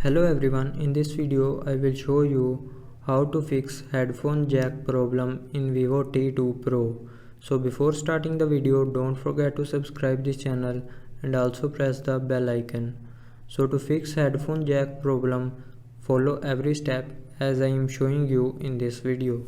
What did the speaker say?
Hello everyone, in this video I will show you how to fix headphone jack problem in Vivo T2 Pro. So before starting the video, don't forget to subscribe this channel and also press the bell icon. So to fix headphone jack problem, follow every step as I am showing you in this video.